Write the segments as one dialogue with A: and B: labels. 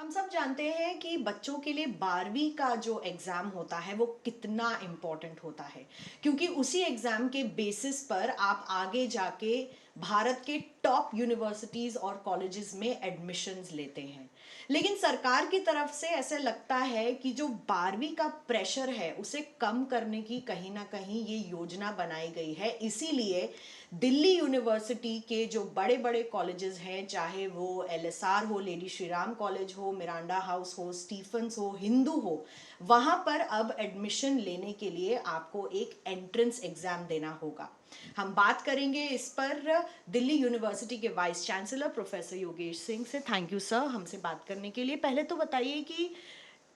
A: हम सब जानते हैं कि बच्चों के लिए 12वीं का जो एग्ज़ाम होता है वो कितना इम्पोर्टेंट होता है, क्योंकि उसी एग्ज़ाम के बेसिस पर आप आगे जाके भारत के टॉप यूनिवर्सिटीज़ और कॉलेजेस में एडमिशन्स लेते हैं। लेकिन सरकार की तरफ से ऐसे लगता है कि जो 12वीं का प्रेशर है उसे कम करने की कहीं ना कहीं ये योजना बनाई गई है। इसीलिए दिल्ली यूनिवर्सिटी के जो बड़े बड़े कॉलेजेस हैं, चाहे वो एलएसआर हो, लेडी श्री राम कॉलेज हो, मिरांडा हाउस हो, स्टीफंस हो, हिंदू हो, वहाँ पर अब एडमिशन लेने के लिए आपको एक एंट्रेंस एग्जाम देना होगा। हम बात करेंगे इस पर दिल्ली यूनिवर्सिटी के vice chancellor professor Yogesh Singh से। थैंक यू सर हमसे बात करने के लिए। पहले तो बताइए कि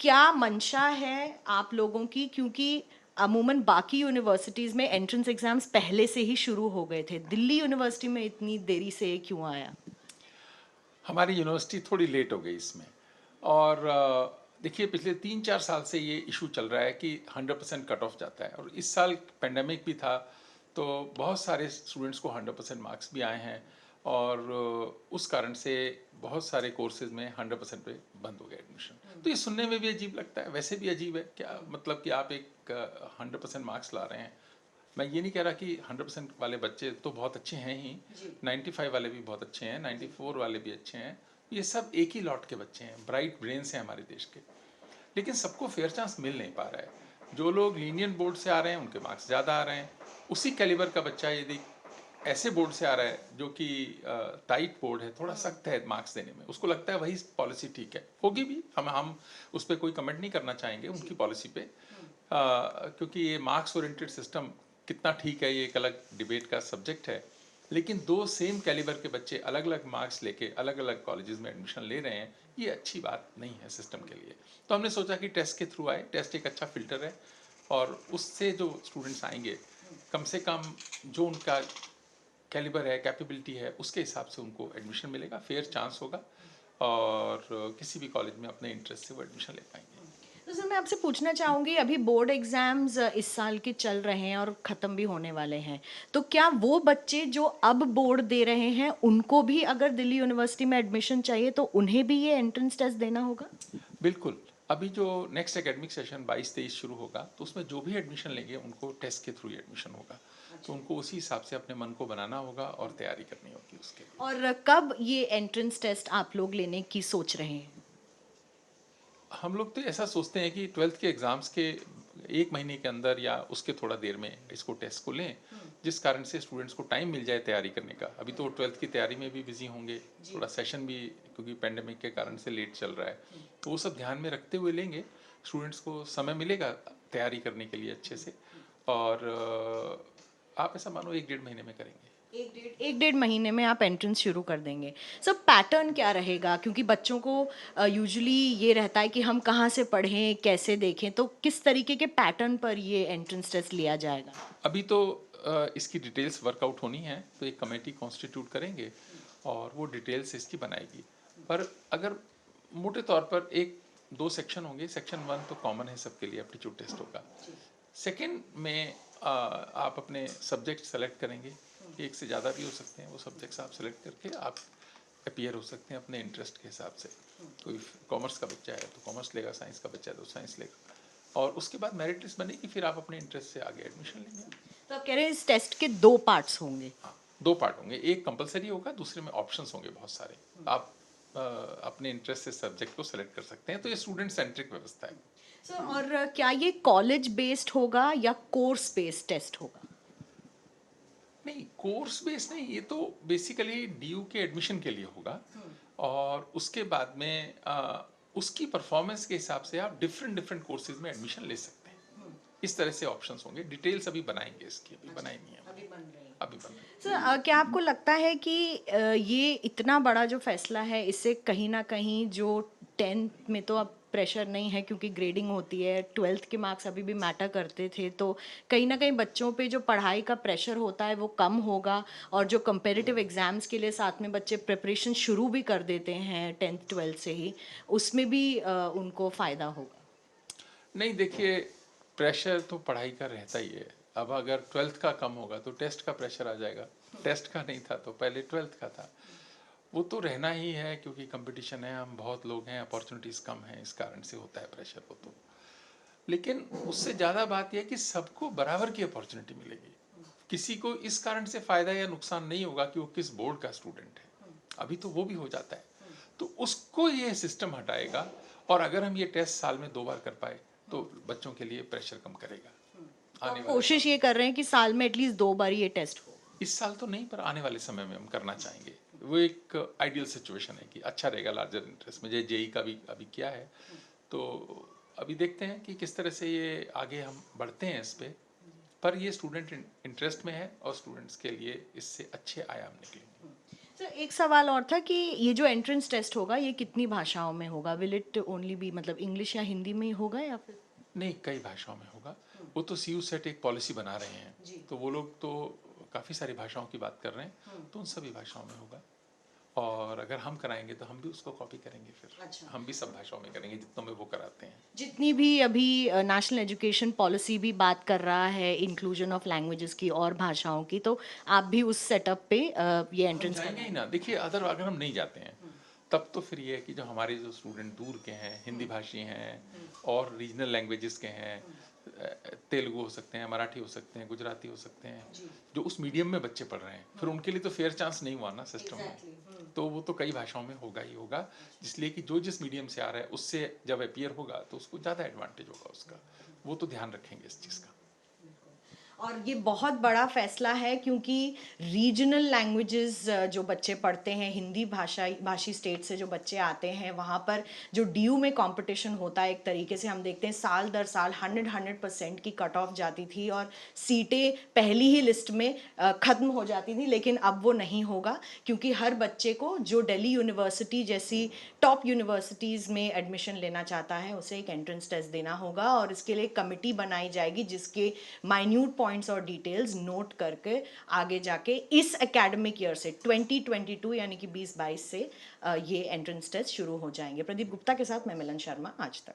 A: क्या मंशा है आप लोगों की, क्योंकि अमूमन बाकी यूनिवर्सिटीज़ में एंट्रेंस एग्जाम्स पहले से ही शुरू हो गए थे, दिल्ली यूनिवर्सिटी में इतनी देरी से क्यों आया?
B: हमारी यूनिवर्सिटी थोड़ी लेट हो गई इसमें। और देखिए, पिछले 3-4 साल से ये इशू चल रहा है कि 100% कट ऑफ जाता है, और इस साल पेंडेमिक भी था तो बहुत सारे स्टूडेंट्स को 100% मार्क्स भी आए हैं। और उस कारण से बहुत सारे कोर्सेज में 100% पे बंद हो गया एडमिशन। तो ये सुनने में भी अजीब लगता है, वैसे भी अजीब है। क्या मतलब कि आप एक 100% मार्क्स ला रहे हैं। मैं ये नहीं कह रहा कि 100% वाले बच्चे तो बहुत अच्छे हैं ही, 95 वाले भी बहुत अच्छे हैं, 94 वाले भी अच्छे हैं। ये सब एक ही लॉट के बच्चे हैं, ब्राइट ब्रेन्स हैं हमारे देश के। लेकिन सबको फेयर चांस मिल नहीं पा रहा है। जो लोग लीनियन बोर्ड से आ रहे हैं उनके मार्क्स ज़्यादा आ रहे हैं। उसी कैलिबर का बच्चा यदि ऐसे बोर्ड से आ रहा है जो कि टाइट बोर्ड है, थोड़ा सख्त है मार्क्स देने में, उसको लगता है वही पॉलिसी ठीक है, होगी भी। हम उस पर कोई कमेंट नहीं करना चाहेंगे उनकी पॉलिसी पे, क्योंकि ये मार्क्स ओरिएंटेड सिस्टम कितना ठीक है ये एक अलग डिबेट का सब्जेक्ट है। लेकिन दो सेम कैलिबर के बच्चे अलग अलग मार्क्स लेके अलग अलग कॉलेजेस में एडमिशन ले रहे हैं, ये अच्छी बात नहीं है सिस्टम के लिए। तो हमने सोचा कि टेस्ट के थ्रू आए, टेस्ट एक अच्छा फिल्टर है, और उससे जो स्टूडेंट्स आएंगे कम से कम जो उनका कैलिबर है, कैपेबिलिटी है, उसके हिसाब से उनको एडमिशन मिलेगा, फेयर चांस होगा, और किसी भी कॉलेज में अपने इंटरेस्ट से वो एडमिशन ले पाएंगे।
A: तो सर मैं आपसे पूछना चाहूँगी, अभी बोर्ड एग्जाम्स इस साल के चल रहे हैं और ख़त्म भी होने वाले हैं, तो क्या वो बच्चे जो अब बोर्ड दे रहे हैं उनको भी अगर दिल्ली यूनिवर्सिटी में एडमिशन चाहिए तो उन्हें भी ये एंट्रेंस टेस्ट देना होगा?
B: बिल्कुल। अभी जो नेक्स्ट एकेडमिक सेशन 22-23 शुरू होगा, तो उसमें जो भी एडमिशन लेंगे उनको टेस्ट के थ्रू ही एडमिशन होगा। तो उनको उसी हिसाब से अपने मन को बनाना होगा और तैयारी करनी होगी उसके लिए।
A: और कब ये एंट्रेंस टेस्ट आप लोग लेने की सोच रहे हैं?
B: हम लोग तो ऐसा सोचते हैं कि 12th के एग्ज़ाम्स के 1 महीने के अंदर या उसके थोड़ा देर में इसको टेस्ट को लें, जिस कारण से स्टूडेंट्स को टाइम मिल जाए तैयारी करने का। अभी तो 12th की तैयारी में भी बिजी होंगे, थोड़ा सेशन भी क्योंकि पेंडेमिक के कारण से लेट चल रहा है, तो वो सब ध्यान में रखते हुए लेंगे। स्टूडेंट्स को समय मिलेगा तैयारी करने के लिए अच्छे से। और आप ऐसा मानो 1-1.5 महीने में करेंगे।
A: एक डेढ़ महीने में आप एंट्रेंस शुरू कर देंगे। सर पैटर्न क्या रहेगा, क्योंकि बच्चों को यूजुअली ये रहता है कि हम कहाँ से पढ़ें, कैसे देखें, तो किस तरीके के पैटर्न पर ये एंट्रेंस टेस्ट लिया जाएगा?
B: अभी तो इसकी डिटेल्स वर्कआउट होनी है, तो एक कमेटी कॉन्स्टिट्यूट करेंगे और वो डिटेल्स इसकी बनाएगी। पर अगर मोटे तौर पर एक दो सेक्शन होंगे। सेक्शन 1 तो कॉमन है सबके लिए, एप्टीट्यूड टेस्ट होगा। सेकेंड में आप अपने सब्जेक्ट सेलेक्ट करेंगे, एक से ज़्यादा भी हो सकते हैं वो सब्जेक्ट्स, आप सेलेक्ट करके आप अपीयर हो सकते हैं अपने इंटरेस्ट के हिसाब से। कोई कॉमर्स का बच्चा है तो कॉमर्स लेगा, साइंस का बच्चा है तो साइंस लेगा, और उसके बाद मेरिट लिस्ट बनेगी, फिर आप अपने इंटरेस्ट से आगे एडमिशन लेंगे।
A: तो आप कह रहे हैं इस टेस्ट के दो पार्ट्स होंगे?
B: हाँ, 2 पार्ट होंगे, एक कंपलसरी होगा, दूसरे में ऑप्शंस होंगे बहुत सारे। आप अपने इंटरेस्ट से सब्जेक्ट को सेलेक्ट कर सकते हैं, तो ये स्टूडेंट सेंट्रिक व्यवस्था है।
A: सर और क्या ये कॉलेज बेस्ड होगा या कोर्स बेस्ड टेस्ट होगा?
B: नहीं, कोर्स बेस नहीं, ये तो बेसिकली डीयू के एडमिशन के लिए होगा। और उसके बाद में उसकी परफॉर्मेंस के हिसाब से आप डिफरेंट डिफरेंट कोर्सेज में एडमिशन ले सकते हैं। इस तरह से ऑप्शंस होंगे। डिटेल्स अभी बनाएंगे इसकी, अभी बनाई नहीं है,
A: अभी बन रहे हैं।
B: अभी बन रही है।
A: सर क्या आपको लगता है कि ये इतना बड़ा जो फैसला है इससे कहीं ना कहीं जो 10th में तो अब प्रेशर नहीं है क्योंकि ग्रेडिंग होती है, 12th के मार्क्स अभी भी मैटर करते थे, तो कहीं ना कहीं बच्चों पे जो पढ़ाई का प्रेशर होता है वो कम होगा, और जो कंपेरेटिव एग्जाम्स के लिए साथ में बच्चे प्रिपरेशन शुरू भी कर देते हैं 10th 12th से ही, उसमें भी उनको फ़ायदा होगा?
B: नहीं, देखिए, प्रेशर तो पढ़ाई का रहता ही है। अब अगर 12th का कम होगा तो टेस्ट का प्रेशर आ जाएगा। टेस्ट का नहीं था तो पहले 12th का था। वो तो रहना ही है क्योंकि कंपटीशन है, हम बहुत लोग हैं, अपॉर्चुनिटीज़ कम हैं, इस कारण से होता है प्रेशर वो तो। लेकिन उससे ज़्यादा बात यह है कि सबको बराबर की अपॉर्चुनिटी मिलेगी। किसी को इस कारण से फ़ायदा या नुकसान नहीं होगा कि वो किस बोर्ड का स्टूडेंट है, अभी तो वो भी हो जाता है। तो उसको ये सिस्टम हटाएगा, और अगर हम ये टेस्ट साल में 2 बार कर पाए तो बच्चों के लिए प्रेशर कम करेगा
A: तो
B: आने
A: आप
B: वाले
A: कोशिश
B: साल।
A: ये कर रहे हैं कि साल में एटलीस्ट 2 बार ये टेस्ट हो।
B: इस साल तो नहीं, पर आने वाले समय में हम करना चाहेंगे। वो एक आइडियल सिचुएशन है कि अच्छा रहेगा लार्जर इंटरेस्ट में। जेई का भी अभी किया है, तो अभी देखते हैं कि किस तरह से ये आगे हम बढ़ते हैं इस पे। पर ये स्टूडेंट इंटरेस्ट में है और स्टूडेंट्स के लिए इससे अच्छे आयाम निकलेंगे।
A: सर एक सवाल और था कि ये जो एंट्रेंस टेस्ट होगा ये कितनी भाषाओं में होगा? विल इट ओनली बी मतलब इंग्लिश या हिंदी में ही होगा या फिर?
B: नहीं, कई भाषाओं में होगा। वो तो सीयू सेट एक पॉलिसी बना रहे हैं,
A: जी।
B: तो वो लोग तो काफ़ी सारी भाषाओं की बात कर रहे हैं, तो उन सभी भाषाओं में होगा। और अगर हम कराएंगे तो हम भी उसको कॉपी करेंगे फिर।
A: अच्छा।
B: हम भी सब भाषाओं में करेंगे जितनों में वो कराते हैं।
A: जितनी भी अभी नेशनल एजुकेशन पॉलिसी भी बात कर रहा है इंक्लूजन ऑफ लैंग्वेजेस की और भाषाओं की, तो आप भी उस सेटअप पे ये
B: हम
A: एंट्रेंस
B: जाएंगे ही ना। देखिए, अगर हम नहीं जाते हैं तब तो फिर ये है कि जो हमारे जो स्टूडेंट दूर के हैं, हिंदी भाषी हैं और रीजनल लैंग्वेजेस के हैं, तेलुगु हो सकते हैं, मराठी हो सकते हैं, गुजराती हो सकते हैं, जो उस मीडियम में बच्चे पढ़ रहे हैं, फिर उनके लिए तो फेयर चांस नहीं हुआ ना सिस्टम में। तो वो तो कई भाषाओं में होगा ही होगा, इसलिए कि जो जिस मीडियम से आ रहा है उससे जब अपीयर होगा तो उसको ज़्यादा एडवांटेज होगा उसका। वो तो ध्यान रखेंगे इस चीज़ का।
A: और ये बहुत बड़ा फैसला है क्योंकि रीजनल लैंग्वेजेस जो बच्चे पढ़ते हैं, हिंदी भाषी स्टेट से जो बच्चे आते हैं, वहाँ पर जो डीयू में कंपटीशन होता है, एक तरीके से हम देखते हैं साल दर साल 100% की कट ऑफ जाती थी और सीटें पहली ही लिस्ट में ख़त्म हो जाती थी। लेकिन अब वो नहीं होगा क्योंकि हर बच्चे को जो दिल्ली यूनिवर्सिटी जैसी टॉप यूनिवर्सिटीज़ में एडमिशन लेना चाहता है उसे एक एंट्रेंस टेस्ट देना होगा और इसके लिए कमिटी बनाई जाएगी जिसके माइन्यूट पॉइंट्स और डिटेल्स नोट करके आगे जाके इस एकेडमिक ईयर से 2022 यानी कि 2022 से ये एंट्रेंस टेस्ट शुरू हो जाएंगे। प्रदीप गुप्ता के साथ मैं मिलन शर्मा, आज तक।